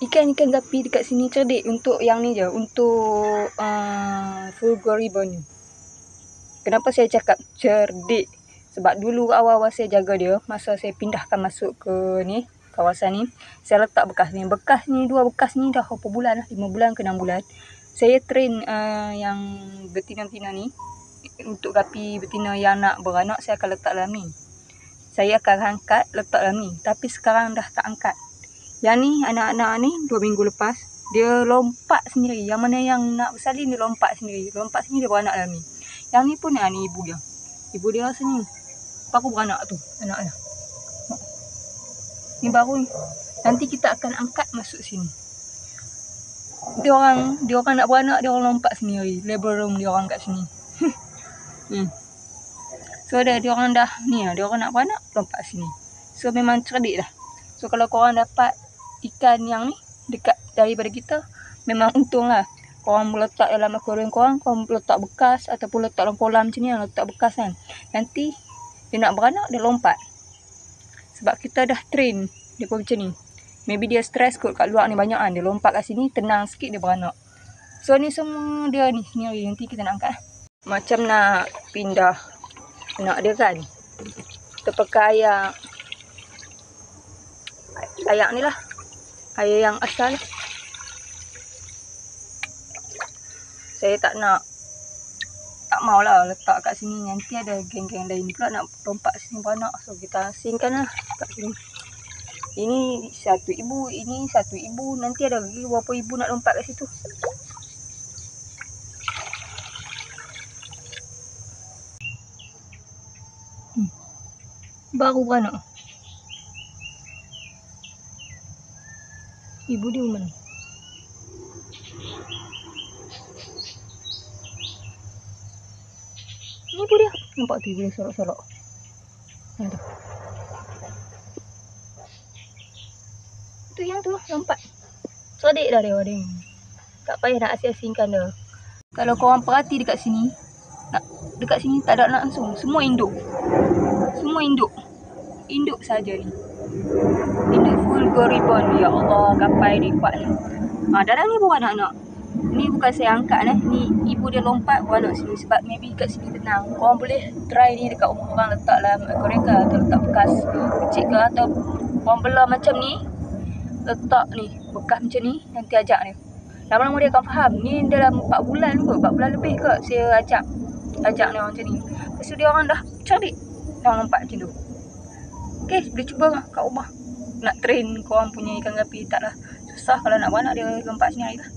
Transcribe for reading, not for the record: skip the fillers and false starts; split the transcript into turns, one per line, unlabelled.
ikan-ikan gapi dekat sini cerdik untuk yang ni je, untuk Fulgoribun ni. Kenapa saya cakap cerdik? Sebab dulu awal-awal saya jaga dia, masa saya pindahkan masuk ke ni, kawasan ni, saya letak bekas ni. Bekas ni, 2 bekas ni dah berapa bulan lah, 5 bulan ke 6 bulan. Saya train yang betina-betina ni, untuk gapi betina yang nak beranak, saya akan letak dalam ni. Saya akan angkat, letak dalam ni. Tapi sekarang dah tak angkat. Yang ni, anak-anak ni 2 minggu lepas, dia lompat sendiri. Yang mana yang nak bersalin, dia lompat sendiri. Lompat sendiri, dia beranak dalam ni. Yang ni pun ni ibu dia. Ibu dia rasa ni. Baru beranak tu, anak dia. Ni baru ni. Nanti kita akan angkat masuk sini. Dia orang nak beranak, dia orang lompat sendiri. Labor room dia orang kat sini. So dia orang dah ni lah, dia orang nak beranak, lompat sini. So memang cerdik lah. So kalau korang dapat ikan yang ni dekat daripada kita, memang untung lah. Korang letak dalam akuarium korang letak bekas ataupun letak dalam kolam macam ni, letak bekas kan. Nanti dia nak beranak, dia lompat. Sebab kita dah train dia pun macam ni. Maybe dia stres kot kat luar ni banyak kan, dia lompat kat sini, tenang sikit dia beranak. So ni semua dia ni sendiri, nanti kita nak angkat. Macam nak pindah anak dia kan, kita pakai ayak ni lah, ayak yang asal. Saya tak maulah letak kat sini, nanti ada geng-geng lain pula nak lompat sini beranak. So kita asingkan lah kat sini. Ini satu ibu, ini satu ibu, nanti ada lagi berapa ibu nak lompat kat situ. Baru beranak. Ibu dia mana? Ni ibu dia. Nampak tu ibu dia sorok-sorok. Yang tu. Tu yang tu lompat. Cerdik dah dia. Tak payah nak asing-asingkan dia. Kalau korang perhati dekat sini, dekat sini tak ada anak langsung. Semua induk. Semua induk. Induk saja ni. Induk Fulgoribun. Ya Allah, gapai dia kuat ni. Dalam ni pun anak-anak. Ni bukan saya angkat ni ibu dia lompat beranak sini. Sebab maybe kat sini tenang. Korang boleh try ni dekat rumah korang, letak dalam akuarium ke, atau letak bekas kecil ke, atau korang belah macam ni, letak ni bekas macam ni, nanti ajak ni. Lama-lama dia akan faham. Ni dalam 4 bulan kot, 4 bulan lebih kot saya ajak ni orang macam ni. Lepas tu dia orang dah cerdik, dah lompat macam tu. Okay, boleh cuba kat rumah. Nak train korang punya ikan gapi, taklah susah kalau nak beranak, dia lompat sendiri lah.